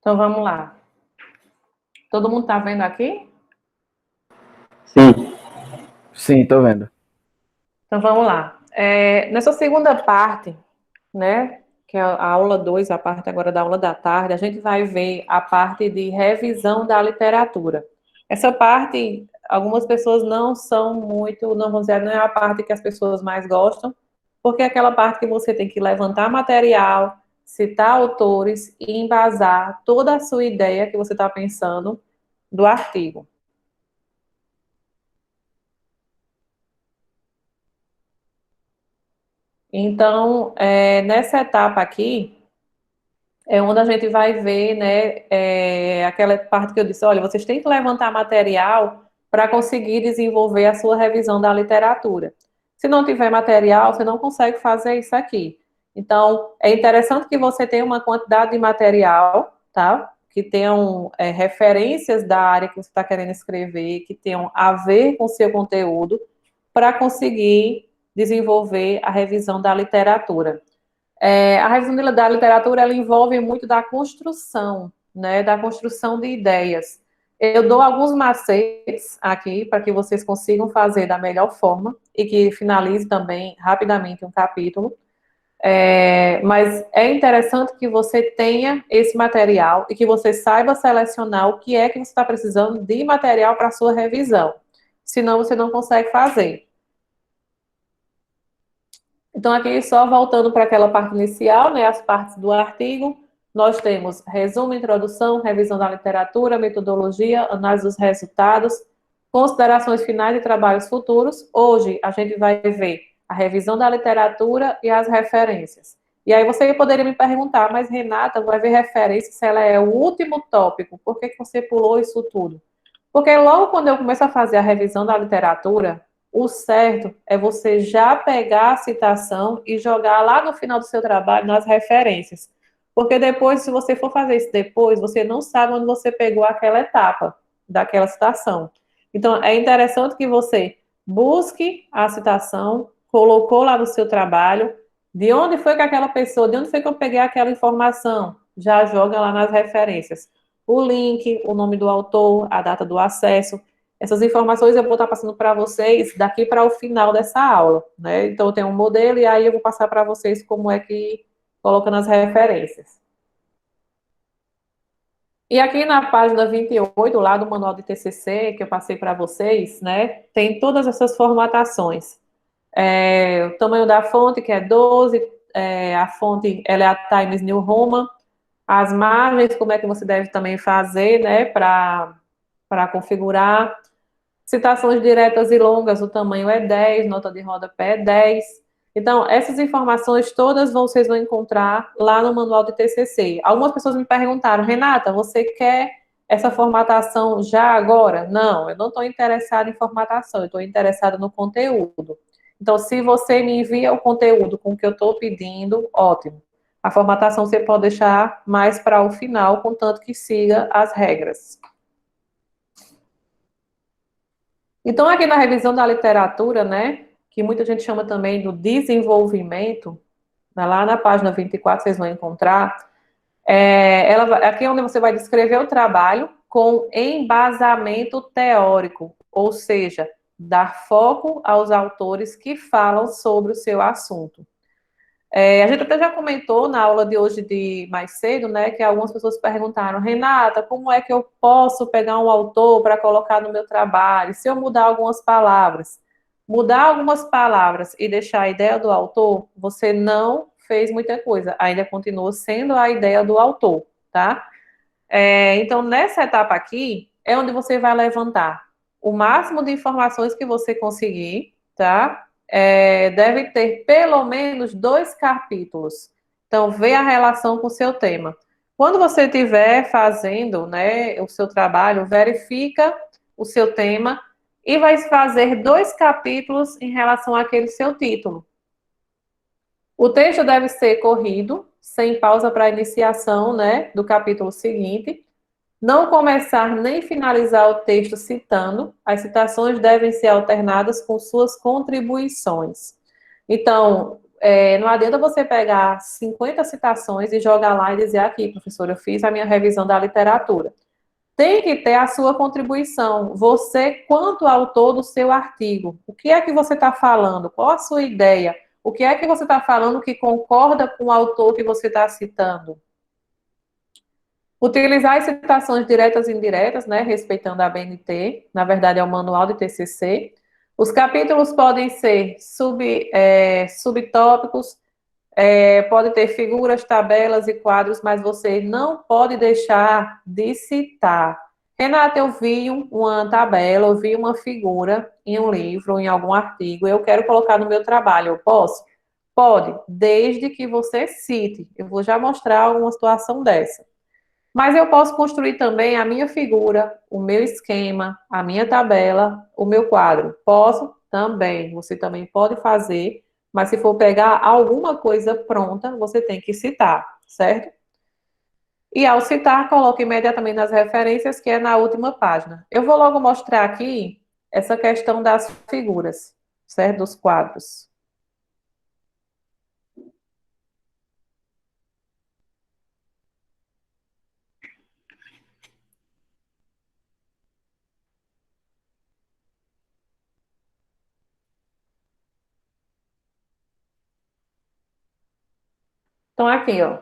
Então vamos lá. Todo mundo está vendo aqui? Sim. Sim, tô vendo. Então vamos lá. Nessa segunda parte, né, que é a aula 2, a parte agora da aula da tarde, a gente vai ver a parte de revisão da literatura. Essa parte, algumas pessoas não são muito, não vão dizer, não é a parte que as pessoas mais gostam, porque é aquela parte que você tem que levantar material, citar autores e embasar toda a sua ideia que você está pensando do artigo. Então, nessa etapa aqui, é onde a gente vai ver, né, aquela parte que eu disse, olha, vocês têm que levantar material para conseguir desenvolver a sua revisão da literatura. Se não tiver material, você não consegue fazer isso aqui. Então, é interessante que você tenha uma quantidade de material, tá? Que tenham referências da área que você está querendo escrever, que tenham a ver com o seu conteúdo, para conseguir desenvolver a revisão da literatura. A revisão da literatura ela envolve muito da construção, né, da construção de ideias. Eu dou alguns macetes aqui para que vocês consigam fazer da melhor forma e que finalize também rapidamente um capítulo. Mas é interessante que você tenha esse material e que você saiba selecionar o que é que você está precisando de material para a sua revisão. Senão você não consegue fazer. Então, aqui só voltando para aquela parte inicial, né, as partes do artigo, nós temos resumo, introdução, revisão da literatura, metodologia, análise dos resultados, considerações finais e trabalhos futuros. Hoje, a gente vai ver a revisão da literatura e as referências. E aí você poderia me perguntar, mas Renata, vai ver referência se ela é o último tópico, por que você pulou isso tudo? Porque logo quando eu começo a fazer a revisão da literatura, o certo é você já pegar a citação e jogar lá no final do seu trabalho nas referências. Porque depois, se você for fazer isso depois, você não sabe onde você pegou aquela etapa daquela citação. Então, é interessante que você busque a citação, colocou lá no seu trabalho, de onde foi que aquela pessoa, de onde foi que eu peguei aquela informação, já joga lá nas referências. O link, o nome do autor, a data do acesso, essas informações eu vou estar passando para vocês daqui para o final dessa aula, né? Então, eu tenho um modelo e aí eu vou passar para vocês como é que coloca nas referências. E aqui na página 28, lá do manual de TCC, que eu passei para vocês, né? Tem todas essas formatações. O tamanho da fonte, que é 12, a fonte ela é a Times New Roman, as margens, como é que você deve também fazer, né? Para configurar. Citações diretas e longas, o tamanho é 10, nota de rodapé é 10. Então, essas informações todas vocês vão encontrar lá no manual de TCC. Algumas pessoas me perguntaram, Renata, você quer essa formatação já agora? Não, eu não estou interessada em formatação, eu estou interessada no conteúdo. Então, se você me envia o conteúdo com o que eu estou pedindo, ótimo. A formatação você pode deixar mais para o final, contanto que siga as regras. Então, aqui na revisão da literatura, né, que muita gente chama também do desenvolvimento, lá na página 24 vocês vão encontrar, aqui é onde você vai descrever o trabalho com embasamento teórico, ou seja, dar foco aos autores que falam sobre o seu assunto. A gente até já comentou na aula de hoje de mais cedo, né, que algumas pessoas perguntaram, Renata, como é que eu posso pegar um autor para colocar no meu trabalho? Se eu mudar algumas palavras, e deixar a ideia do autor, você não fez muita coisa, ainda continua sendo a ideia do autor, tá? Então, nessa etapa aqui, é onde você vai levantar o máximo de informações que você conseguir, tá? Deve ter pelo menos 2 capítulos. Então, vê a relação com o seu tema. Quando você estiver fazendo, né, o seu trabalho, verifica o seu tema e vai fazer 2 capítulos em relação àquele seu título. O texto deve ser corrido, sem pausa para a iniciação, né, do capítulo seguinte. Não começar nem finalizar o texto citando, as citações devem ser alternadas com suas contribuições. Então, não adianta você pegar 50 citações e jogar lá e dizer aqui, professora, eu fiz a minha revisão da literatura. Tem que ter a sua contribuição. Você, quanto autor do seu artigo, o que é que você está falando? Qual a sua ideia? O que é que você está falando que concorda com o autor que você está citando? Utilizar as citações diretas e indiretas, né, respeitando a BNT, na verdade é o manual de TCC. Os capítulos podem ser subtópicos, pode ter figuras, tabelas e quadros, mas você não pode deixar de citar. Renata, eu vi uma tabela, eu vi uma figura em um livro, em algum artigo, eu quero colocar no meu trabalho, eu posso? Pode, desde que você cite. Eu vou já mostrar uma situação dessa. Mas eu posso construir também a minha figura, o meu esquema, a minha tabela, o meu quadro. Posso também. Você também pode fazer, mas se for pegar alguma coisa pronta, você tem que citar, certo? E ao citar, coloque imediatamente nas referências, que é na última página. Eu vou logo mostrar aqui essa questão das figuras, certo? Dos quadros. Então, aqui, ó.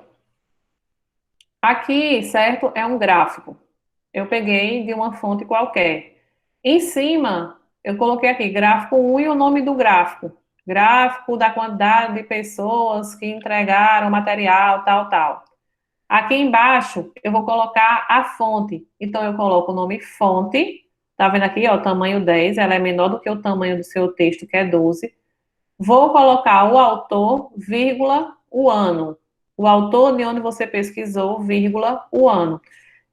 Aqui, certo, é um gráfico. Eu peguei de uma fonte qualquer. Em cima, eu coloquei aqui gráfico 1 e o nome do gráfico. Gráfico da quantidade de pessoas que entregaram material, tal, tal. Aqui embaixo, eu vou colocar a fonte. Então, eu coloco o nome fonte. Tá vendo aqui, ó, tamanho 10. Ela é menor do que o tamanho do seu texto, que é 12. Vou colocar o autor, vírgula, o ano. O autor de onde você pesquisou, vírgula, o ano.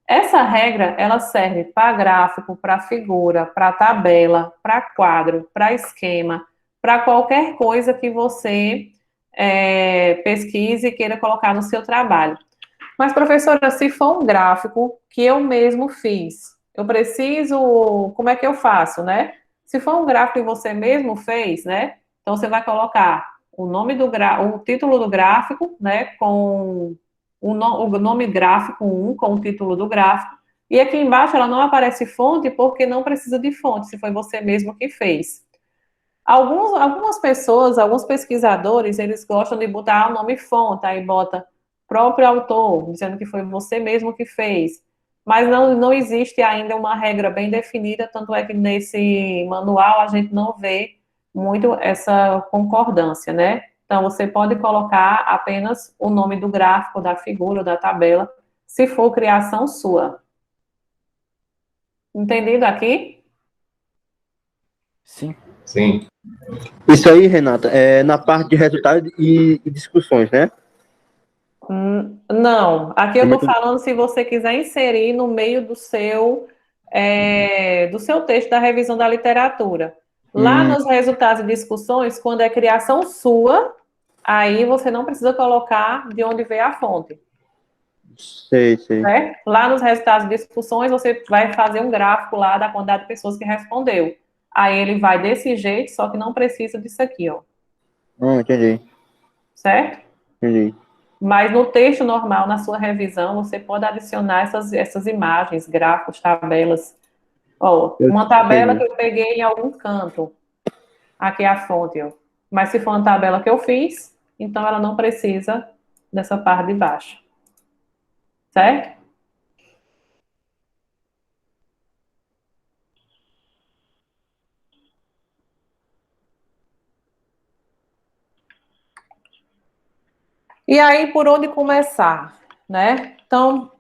Essa regra, ela serve para gráfico, para figura, para tabela, para quadro, para esquema, para qualquer coisa que você pesquise e queira colocar no seu trabalho. Mas, professora, se for um gráfico que eu mesmo fiz, eu preciso, como é que eu faço, né? Se for um gráfico que você mesmo fez, né? Então, você vai colocar o nome o título do gráfico, né? Com o nome gráfico 1, com o título do gráfico. E aqui embaixo ela não aparece fonte porque não precisa de fonte, se foi você mesmo que fez. Algumas pessoas, alguns pesquisadores, eles gostam de botar o nome fonte, aí bota próprio autor, dizendo que foi você mesmo que fez. Mas não existe ainda uma regra bem definida, tanto é que nesse manual a gente não vê muito essa concordância, né? Então, você pode colocar apenas o nome do gráfico, da figura, da tabela, se for criação sua. Entendido aqui? Sim. Sim. Isso aí, Renata, é na parte de resultados e discussões, né? Não, aqui eu É estou muito- falando se você quiser inserir no meio do seu texto da revisão da literatura. Lá Hum, nos resultados e discussões, quando é criação sua, aí você não precisa colocar de onde veio a fonte, sei. né? Lá nos resultados e discussões, você vai fazer um gráfico lá da quantidade de pessoas que respondeu. Aí ele vai desse jeito, só que não precisa disso aqui, ó, Entendi. certo? Entendi. Mas no texto normal, na sua revisão, você pode adicionar essas imagens, gráficos, tabelas. Ó, Eu uma tabela que entendi. eu peguei em algum canto. Aqui é a fonte, ó. Mas se for uma tabela que eu fiz, então ela não precisa dessa parte de baixo. Certo? E aí, por onde começar, né? Então,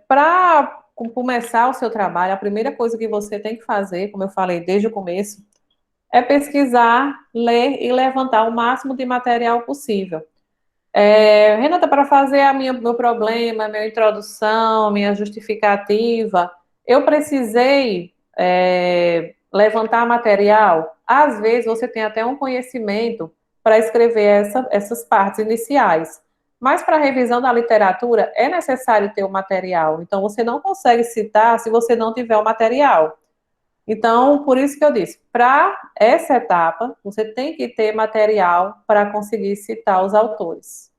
para começar o seu trabalho, a primeira coisa que você tem que fazer, como eu falei desde o começo, é pesquisar, ler e levantar o máximo de material possível. Renata, para fazer meu problema, minha introdução, minha justificativa, eu precisei levantar material. Às vezes você tem até um conhecimento para escrever essas partes iniciais. Mas para a revisão da literatura é necessário ter o material. Então você não consegue citar se você não tiver o material. Então, por isso que eu disse, para essa etapa, você tem que ter material para conseguir citar os autores.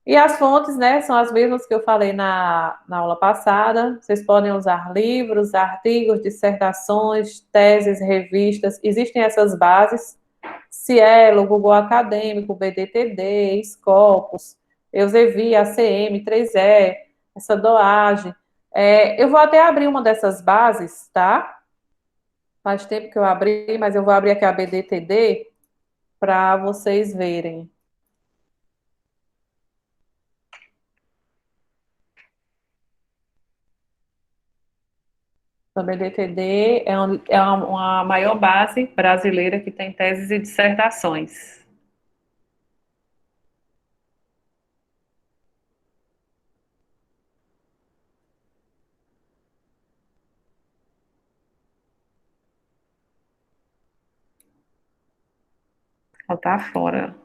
E as fontes, né, são as mesmas que eu falei na aula passada. Vocês podem usar livros, artigos, dissertações, teses, revistas. Existem essas bases. Cielo, Google Acadêmico, BDTD, Scopus, Elsevier, ACM, 3E, essa DOAGE. Eu vou até abrir uma dessas bases, tá? Faz tempo que eu abri, mas eu vou abrir aqui a BDTD para vocês verem. A BDTD é uma maior base brasileira que tem teses e dissertações. Ela está fora.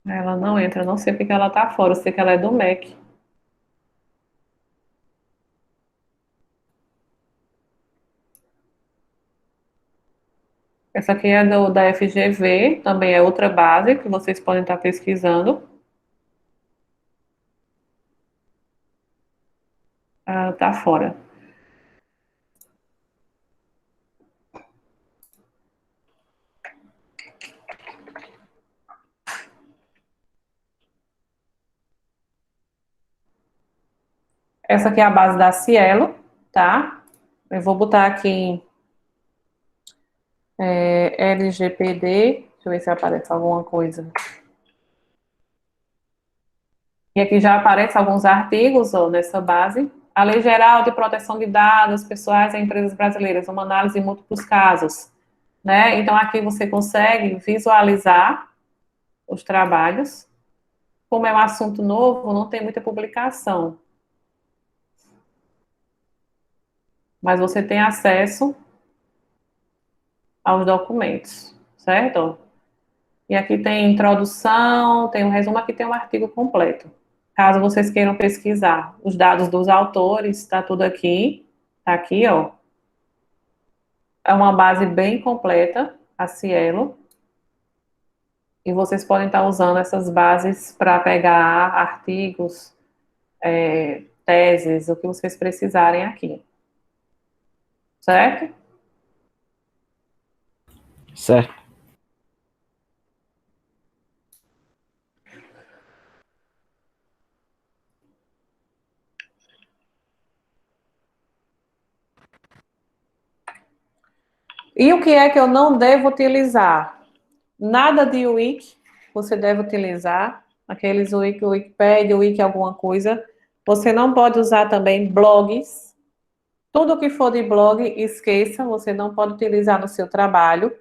Ela não entra, não sei porque ela está fora, eu sei que ela é do MEC. Essa aqui é da FGV, também é outra base que vocês podem estar pesquisando. Tá fora. Essa aqui é a base da Cielo, tá? Eu vou botar aqui LGPD, deixa eu ver se aparece alguma coisa. E aqui já aparecem alguns artigos nessa base. A Lei Geral de Proteção de Dados Pessoais a Empresas Brasileiras, uma análise em múltiplos casos. Né? Então, aqui você consegue visualizar os trabalhos. Como é um assunto novo, não tem muita publicação. Mas você tem acesso aos documentos, certo? E aqui tem introdução, tem um resumo, aqui tem um artigo completo. Caso vocês queiram pesquisar os dados dos autores, está tudo aqui. Está aqui, ó. É uma base bem completa, a Cielo. E vocês podem estar usando essas bases para pegar artigos, teses, o que vocês precisarem aqui. Certo? Certo. E o que é que eu não devo utilizar? Nada de wiki você deve utilizar. Aqueles wiki, Wikipedia, wiki alguma coisa. Você não pode usar também blogs. Tudo que for de blog, esqueça. Você não pode utilizar no seu trabalho.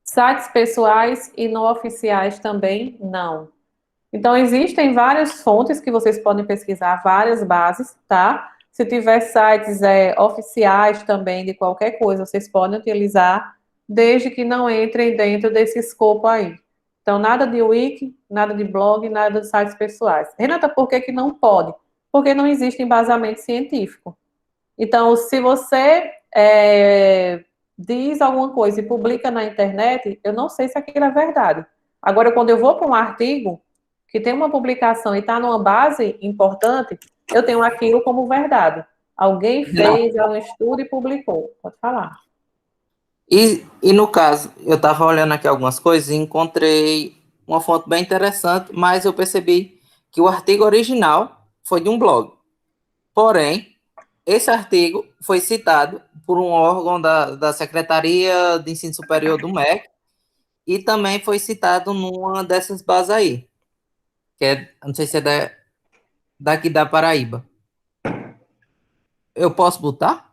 Sites pessoais e não oficiais também, não. Então, existem várias fontes que vocês podem pesquisar, várias bases, tá? Se tiver sites oficiais também de qualquer coisa, vocês podem utilizar, desde que não entrem dentro desse escopo aí. Então, nada de wiki, nada de blog, nada de sites pessoais. Renata, por que que não pode? Porque não existe embasamento científico. Então, se você diz alguma coisa e publica na internet, eu não sei se aquilo é verdade. Agora, quando eu vou para um artigo que tem uma publicação e está numa base importante, eu tenho aquilo como verdade. Alguém fez um estudo e publicou. Pode falar. E no caso, eu estava olhando aqui algumas coisas e encontrei uma fonte bem interessante, mas eu percebi que o artigo original foi de um blog. Porém, esse artigo foi citado por um órgão da Secretaria de Ensino Superior do MEC e também foi citado numa dessas bases aí, que é, não sei se é daqui da Paraíba. Eu posso botar?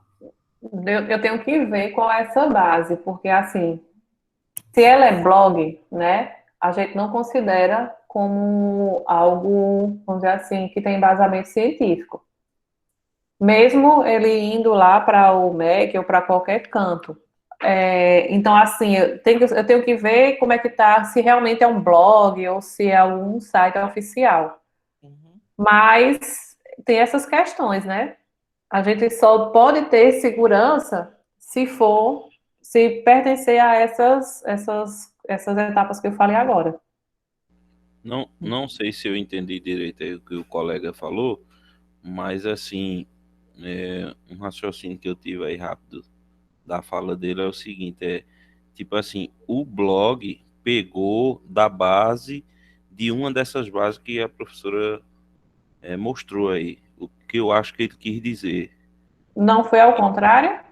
Eu tenho que ver qual é essa base, porque assim, se ela é blog, né, a gente não considera como algo, vamos dizer assim, que tem embasamento científico. Mesmo ele indo lá para o MEC ou para qualquer canto. Então, assim, eu tenho que ver como é que tá, se realmente é um blog ou se é um site oficial. tem essas questões, né? A gente só pode ter segurança se pertencer a essas etapas que eu falei agora. Não sei se eu entendi direito aí o que o colega falou, mas assim, um raciocínio que eu tive aí rápido da fala dele é o seguinte, tipo assim, o blog pegou da base de uma dessas bases que a professora mostrou aí, o que eu acho que ele quis dizer. Não foi ao contrário?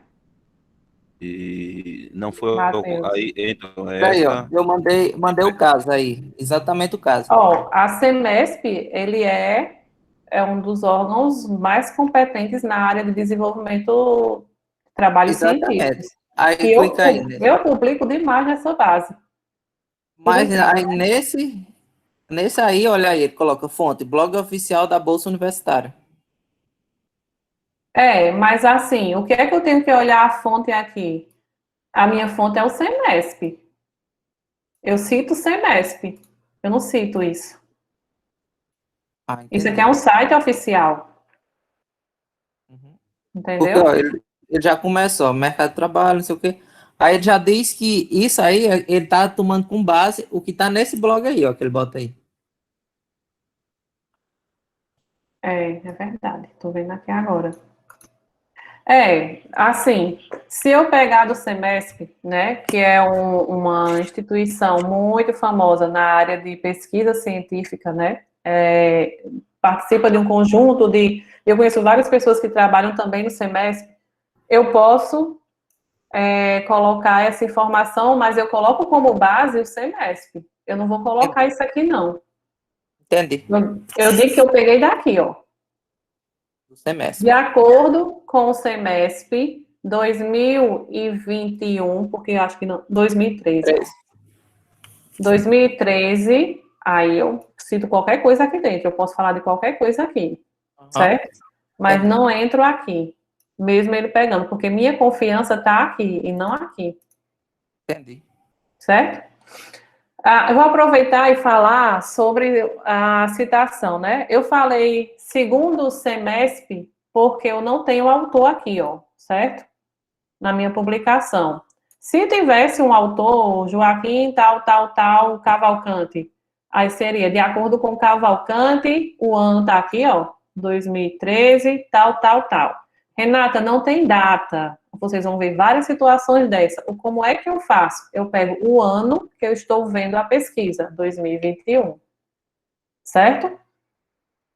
E não foi Matheus. aí, então, Aí, ó, essa. eu mandei o caso aí, exatamente o caso. Ó, a CEMESP, ele é um dos órgãos mais competentes na área de desenvolvimento de trabalhos científicos. Exatamente. Aí E clica aí, né? eu publico demais nessa base. Tudo Mas incrível. aí nesse aí, olha aí, ele coloca fonte, blog oficial da Bolsa Universitária. Mas assim, o que é que eu tenho que olhar a fonte aqui? A minha fonte é o CEMESP. Eu cito o CEMESP. Eu não cito isso. Ah, Isso aqui entendi. é um site oficial. Uhum. Porque, Entendeu? ó, ele já começa, ó, mercado de trabalho, não sei o quê. Aí ele já diz que isso aí, ele tá tomando com base o que tá nesse blog aí, ó, que ele bota aí. É verdade. Estou vendo aqui agora. Assim, se eu pegar do CEMESP, né, que é uma instituição muito famosa na área de pesquisa científica, né, participa de um conjunto eu conheço várias pessoas que trabalham também no CEMESP, eu posso colocar essa informação, mas eu coloco como base o CEMESP. Eu não vou colocar isso aqui, não. Entendi. Eu digo que eu peguei daqui, ó. Do semestre. De acordo com o CEMESP 2021, porque eu acho que não, 2013. 2013, aí eu cito qualquer coisa aqui dentro, eu posso falar de qualquer coisa aqui, certo? Mas não entro aqui, mesmo ele pegando, porque minha confiança está aqui e não aqui. Entendi. Certo? Eu vou aproveitar e falar sobre a citação, né? Eu falei segundo o CEMESP, porque eu não tenho autor aqui, ó, certo? Na minha publicação. Se tivesse um autor, Joaquim tal, Cavalcante, aí seria, de acordo com Cavalcante, o ano tá aqui, ó, 2013, tal. Renata, não tem data. Vocês vão ver várias situações dessa. Como é que eu faço? Eu pego o ano que eu estou vendo a pesquisa, 2021. Certo?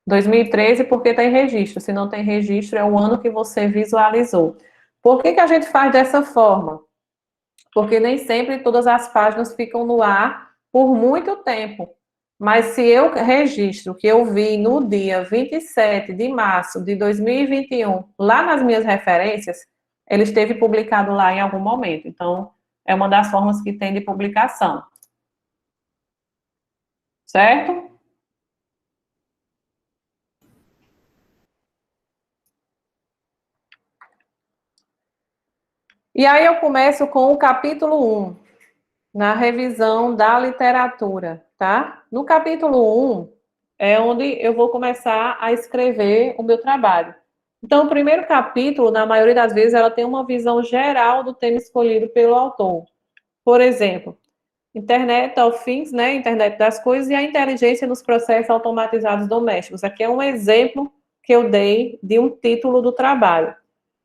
2013 porque tem registro. Se não tem registro, é o ano que você visualizou. Por que a gente faz dessa forma? Porque nem sempre todas as páginas ficam no ar por muito tempo. Mas se eu registro que eu vi no dia 27 de março de 2021, lá nas minhas referências, ele esteve publicado lá em algum momento. Então, é uma das formas que tem de publicação. Certo? E aí eu começo com o capítulo 1, na revisão da literatura, tá? No capítulo 1 é onde eu vou começar a escrever o meu trabalho. Então, o primeiro capítulo, na maioria das vezes, ela tem uma visão geral do tema escolhido pelo autor. Por exemplo, Internet of Things, né? Internet das coisas e a inteligência nos processos automatizados domésticos. Aqui é um exemplo que eu dei de um título do trabalho.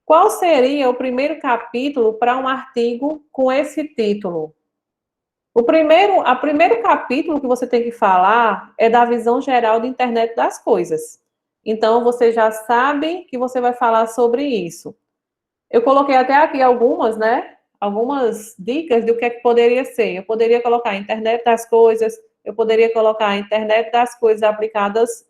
Qual seria o primeiro capítulo para um artigo com esse título? O primeiro capítulo que você tem que falar é da visão geral da internet das coisas. Então, você já sabe que você vai falar sobre isso. Eu coloquei até aqui algumas, né? Algumas dicas do que é que poderia ser. Eu poderia colocar internet das coisas, eu poderia colocar internet das coisas aplicadas,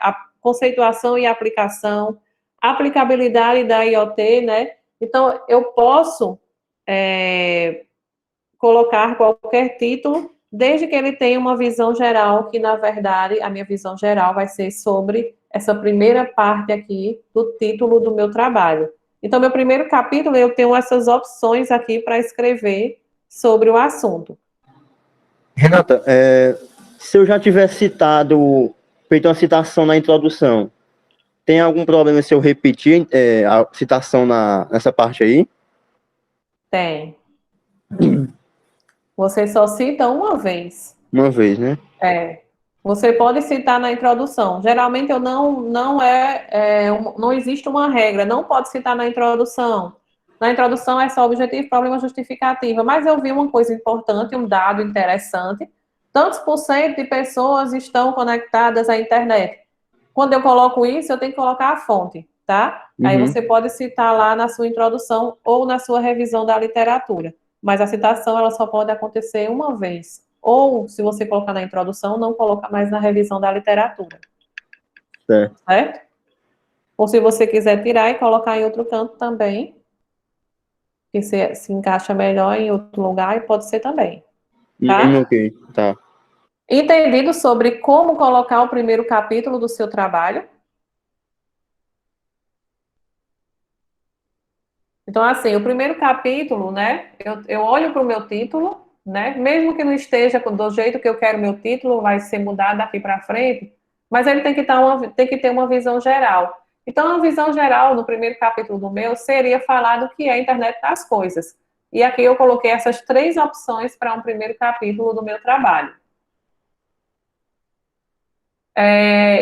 a conceituação e aplicação, aplicabilidade da IoT, né? Então, eu posso colocar qualquer título, desde que ele tenha uma visão geral, que na verdade a minha visão geral vai ser sobre essa primeira parte aqui do título do meu trabalho. Então, meu primeiro capítulo, eu tenho essas opções aqui para escrever sobre o assunto. Renata, se eu já tiver citado feito uma citação na introdução, tem algum problema se eu repetir a citação nessa parte aí? Tem. Você só cita uma vez. Uma vez, né? Você pode citar na introdução. Geralmente eu não existe uma regra, não pode citar na introdução. Na introdução é só objetivo, problema, justificativa. Mas eu vi uma coisa importante, um dado interessante. Tantos por cento de pessoas estão conectadas à internet. Quando eu coloco isso, eu tenho que colocar a fonte, tá? Aí você pode citar lá na sua introdução ou na sua revisão da literatura. Mas a citação, ela só pode acontecer uma vez. Ou, se você colocar na introdução, não coloca mais na revisão da literatura. Certo? Ou se você quiser tirar e colocar em outro canto também, que se encaixa melhor em outro lugar, e pode ser também. Tá? Ok, tá. Entendido sobre como colocar o primeiro capítulo do seu trabalho? Então, assim, o primeiro capítulo, né? Eu olho para o meu título, né? Mesmo que não esteja do jeito que eu quero meu título, vai ser mudado daqui para frente, mas ele tem que ter uma visão geral. Então, a visão geral no primeiro capítulo do meu seria falar do que é a internet das coisas. E aqui eu coloquei essas 3 opções para um primeiro capítulo do meu trabalho.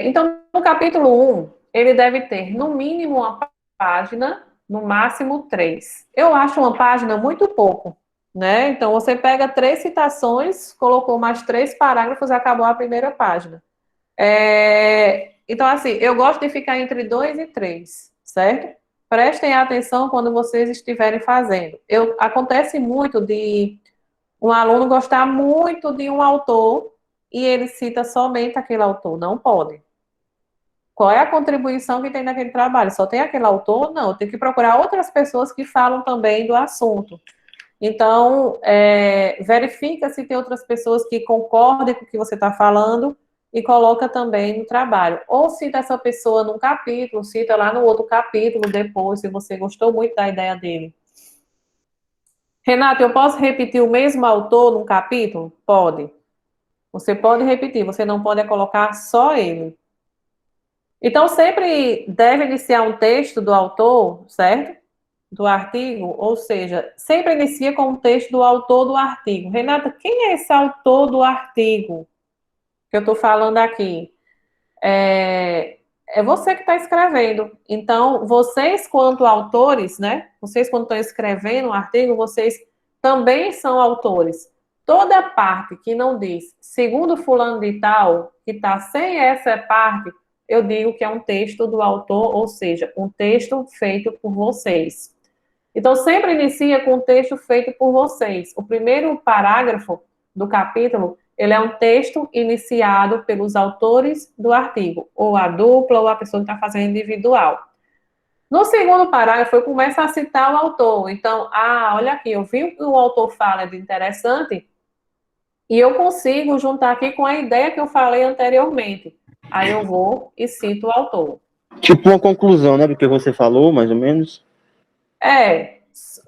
Então, no capítulo 1, ele deve ter, no mínimo, uma página, no máximo 3. Eu acho uma página muito pouco, né? Então, você pega 3 citações, colocou mais 3 parágrafos, acabou a primeira página. Então, assim, eu gosto de ficar entre 2 e 3, certo? Prestem atenção quando vocês estiverem fazendo. Acontece muito de um aluno gostar muito de um autor e ele cita somente aquele autor. Não pode. Qual é a contribuição que tem naquele trabalho? Só tem aquele autor? Não, tem que procurar outras pessoas que falam também do assunto. Então, verifica se tem outras pessoas que concordem com o que você está falando e coloca também no trabalho. Ou cita essa pessoa num capítulo, cita lá no outro capítulo depois, se você gostou muito da ideia dele. Renato, eu posso repetir o mesmo autor num capítulo? Pode. Você pode repetir, você não pode colocar só ele. Então, sempre deve iniciar um texto do autor, certo? Do artigo, ou seja, sempre inicia com o texto do autor do artigo. Renata, quem é esse autor do artigo que eu estou falando aqui? É você que está escrevendo. Então, vocês, quanto autores, né? Vocês, quando estão escrevendo um artigo, vocês também são autores. Toda parte que não diz, segundo fulano de tal, que está sem essa parte, eu digo que é um texto do autor, ou seja, um texto feito por vocês. Então, sempre inicia com um texto feito por vocês. O primeiro parágrafo do capítulo, ele é um texto iniciado pelos autores do artigo, ou a dupla, ou a pessoa que está fazendo individual. No segundo parágrafo, eu começo a citar o autor. Então, olha aqui, eu vi o que o autor fala de interessante, e eu consigo juntar aqui com a ideia que eu falei anteriormente. Aí eu vou e cito o autor. Tipo uma conclusão, né, do que você falou, mais ou menos?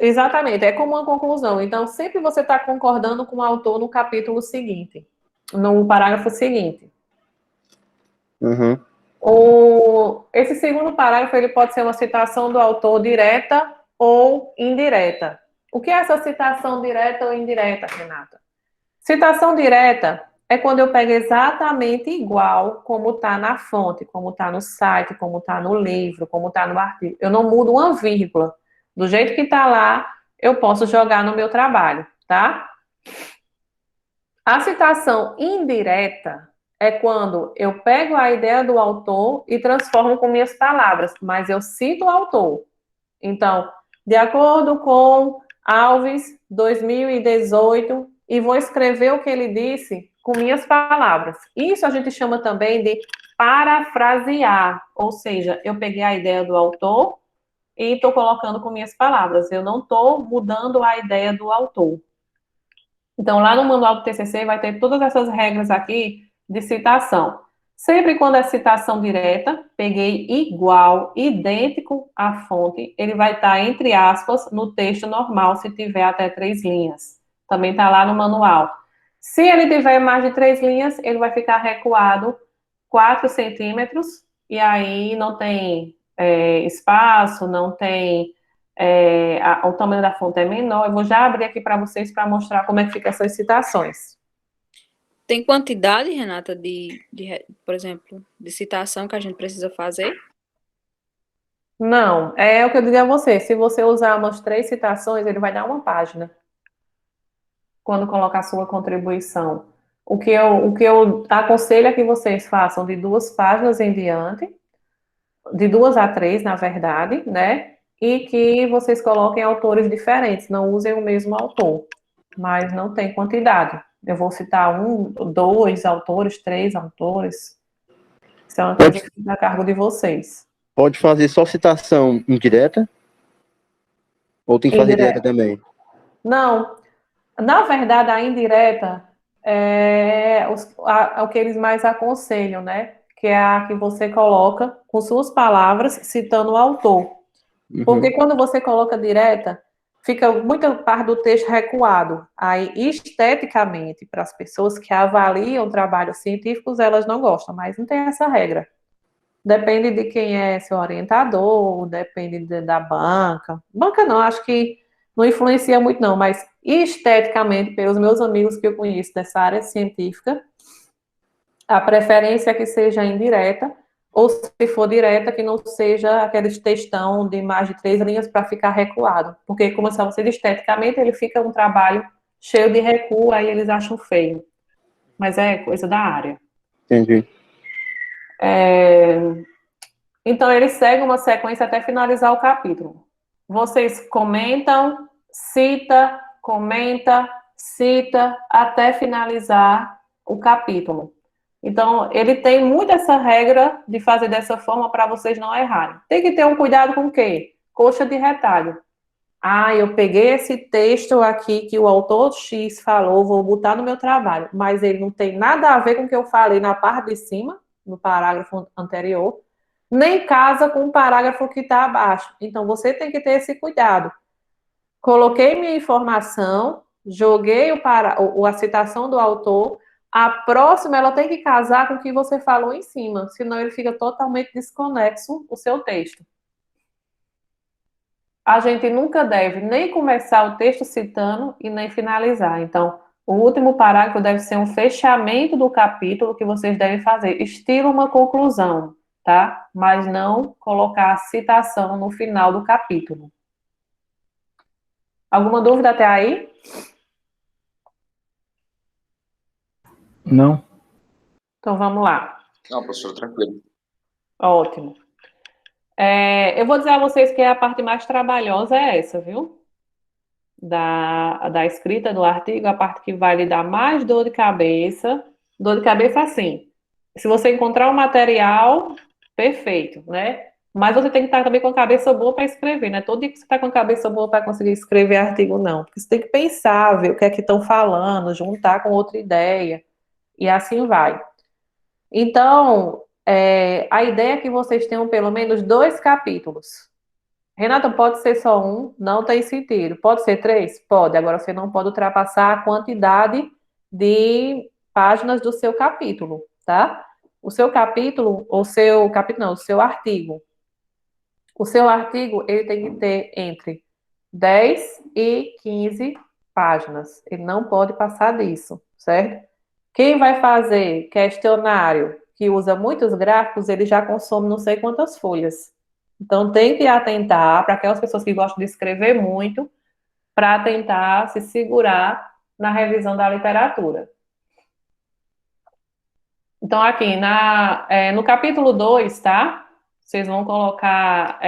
Exatamente, é como uma conclusão. Então, sempre você está concordando com o autor no capítulo seguinte, no parágrafo seguinte. Uhum. Esse segundo parágrafo, ele pode ser uma citação do autor direta ou indireta. O que é essa citação direta ou indireta, Renata? Citação direta é quando eu pego exatamente igual como está na fonte, como está no site, como está no livro, como está no artigo. Eu não mudo uma vírgula. Do jeito que está lá, eu posso jogar no meu trabalho, tá? A citação indireta é quando eu pego a ideia do autor e transformo com minhas palavras, mas eu cito o autor. Então, de acordo com Alves, 2018, e vou escrever o que ele disse com minhas palavras. Isso a gente chama também de parafrasear, ou seja, eu peguei a ideia do autor e estou colocando com minhas palavras. Eu não estou mudando a ideia do autor. Então, lá no manual do TCC vai ter todas essas regras aqui de citação. Sempre quando é citação direta, peguei igual, idêntico à fonte, ele vai estar, entre aspas, no texto normal, se tiver até 3 linhas. Também está lá no manual. Se ele tiver mais de 3 linhas, ele vai ficar recuado 4 centímetros, e aí não tem espaço, não tem... o tamanho da fonte é menor. Eu vou já abrir aqui para vocês para mostrar como é que fica essas citações. Tem quantidade, Renata, por exemplo, de citação que a gente precisa fazer? Não, é o que eu digo a você. Se você usar umas 3 citações, ele vai dar uma página. Quando colocar a sua contribuição. O que eu aconselho é que vocês façam de 2 páginas em diante, de 2 a 3, na verdade, né? E que vocês coloquem autores diferentes, não usem o mesmo autor, mas não tem quantidade. Eu vou citar 1, 2 autores, 3 autores. Isso é uma coisa que fica a cargo de vocês. Pode fazer só citação indireta? Ou tem que fazer direta também? Não, na verdade, a indireta é o que eles mais aconselham, né? Que é a que você coloca com suas palavras, citando o autor. Porque quando você coloca direta, fica muita parte do texto recuado. Aí, esteticamente, para as pessoas que avaliam trabalhos científicos, elas não gostam, mas não tem essa regra. Depende de quem é seu orientador, depende da banca. Banca não, acho que não influencia muito não, mas esteticamente, pelos meus amigos que eu conheço dessa área científica, a preferência é que seja indireta, ou se for direta, que não seja aqueles textão de mais de 3 linhas para ficar recuado. Porque, como eu disse, esteticamente, ele fica um trabalho cheio de recuo, aí eles acham feio. Mas é coisa da área. Entendi. Então, ele segue uma sequência até finalizar o capítulo. Vocês comentam, cita, até finalizar o capítulo. Então, ele tem muito essa regra de fazer dessa forma para vocês não errarem. Tem que ter um cuidado com o quê? Coxa de retalho. Ah, eu peguei esse texto aqui que o autor X falou, vou botar no meu trabalho, mas ele não tem nada a ver com o que eu falei na parte de cima, no parágrafo anterior, nem casa com o parágrafo que está abaixo. Então, você tem que ter esse cuidado. Coloquei minha informação, joguei a citação do autor, a próxima ela tem que casar com o que você falou em cima, senão ele fica totalmente desconexo o seu texto. A gente nunca deve nem começar o texto citando e nem finalizar. Então, o último parágrafo deve ser um fechamento do capítulo que vocês devem fazer, estilo uma conclusão, tá? Mas não colocar a citação no final do capítulo. Alguma dúvida até aí? Não. Então, vamos lá. Não, professor, tranquilo. Ótimo. Eu vou dizer a vocês que a parte mais trabalhosa é essa, viu? Da escrita do artigo, a parte que vai lhe dar mais dor de cabeça. Dor de cabeça, assim. Se você encontrar o material, perfeito, né? Mas você tem que estar também com a cabeça boa para escrever, né? Todo dia que você está com a cabeça boa para conseguir escrever artigo, não. Porque você tem que pensar, ver o que é que estão falando, juntar com outra ideia, e assim vai. Então, a ideia é que vocês tenham pelo menos 2 capítulos. Renata, pode ser só um? Não tem sentido. Pode ser 3? Pode. Agora, você não pode ultrapassar a quantidade de páginas do seu capítulo, tá? O seu capítulo, o seu artigo. O seu artigo, ele tem que ter entre 10 e 15 páginas. Ele não pode passar disso, certo? Quem vai fazer questionário que usa muitos gráficos, ele já consome não sei quantas folhas. Então, tem que atentar para aquelas pessoas que gostam de escrever muito, para tentar se segurar na revisão da literatura. Então, aqui, no capítulo 2, tá? Vocês vão colocar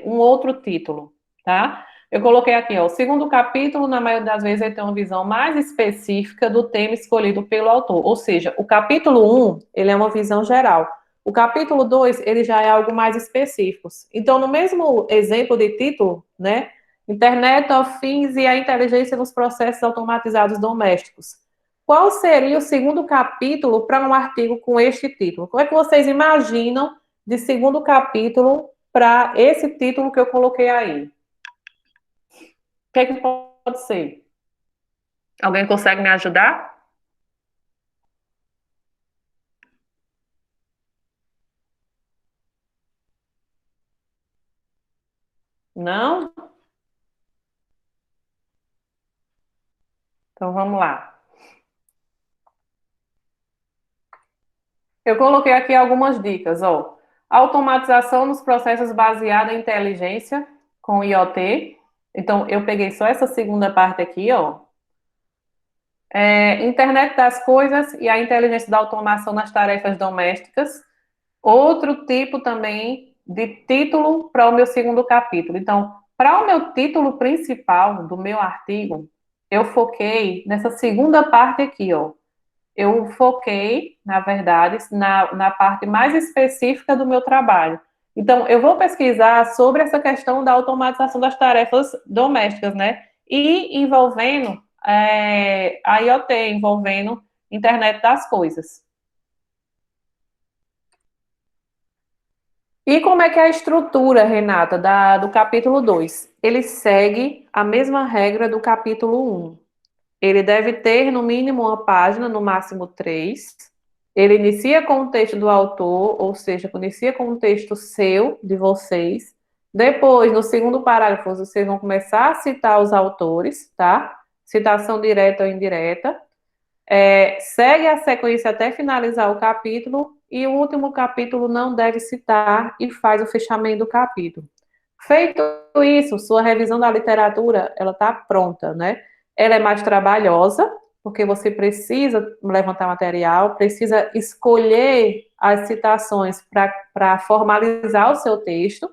um outro título, tá? Eu coloquei aqui, ó, o segundo capítulo, na maioria das vezes, ele tem uma visão mais específica do tema escolhido pelo autor. Ou seja, o capítulo 1, ele é uma visão geral. O capítulo 2, ele já é algo mais específico. Então, no mesmo exemplo de título, né? Internet of Things e a inteligência nos processos automatizados domésticos. Qual seria o segundo capítulo para um artigo com este título? Como é que vocês imaginam de segundo capítulo para esse título que eu coloquei aí? O que é que pode ser? Alguém consegue me ajudar? Não? Então vamos lá. Eu coloquei aqui algumas dicas, ó. Automatização nos processos baseada em inteligência com IoT. Então, eu peguei só essa segunda parte aqui, ó. Internet das coisas e a inteligência da automação nas tarefas domésticas. Outro tipo também de título para o meu segundo capítulo. Então, para o meu título principal do meu artigo, eu foquei nessa segunda parte aqui, ó. Eu foquei, na verdade, na parte mais específica do meu trabalho. Então, eu vou pesquisar sobre essa questão da automatização das tarefas domésticas, né? E envolvendo a IoT, envolvendo internet das coisas. E como é que é a estrutura, Renata, do capítulo 2? Ele segue a mesma regra do capítulo 1. Ele deve ter, no mínimo, uma página, no máximo 3. Ele inicia com o texto do autor, ou seja, inicia com um texto seu, de vocês. Depois, no segundo parágrafo, vocês vão começar a citar os autores, tá? Citação direta ou indireta. Segue a sequência até finalizar o capítulo, e o último capítulo não deve citar e faz o fechamento do capítulo. Feito isso, sua revisão da literatura, ela está pronta, né? Ela é mais trabalhosa, porque você precisa levantar material, precisa escolher as citações para formalizar o seu texto.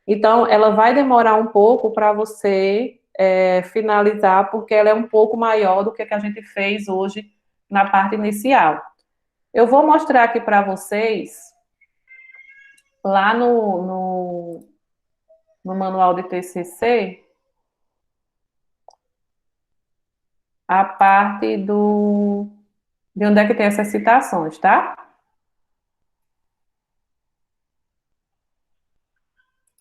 Então, ela vai demorar um pouco para você finalizar, porque ela é um pouco maior do que a gente fez hoje na parte inicial. Eu vou mostrar aqui para vocês, lá no manual de TCC, a parte de onde é que tem essas citações, tá?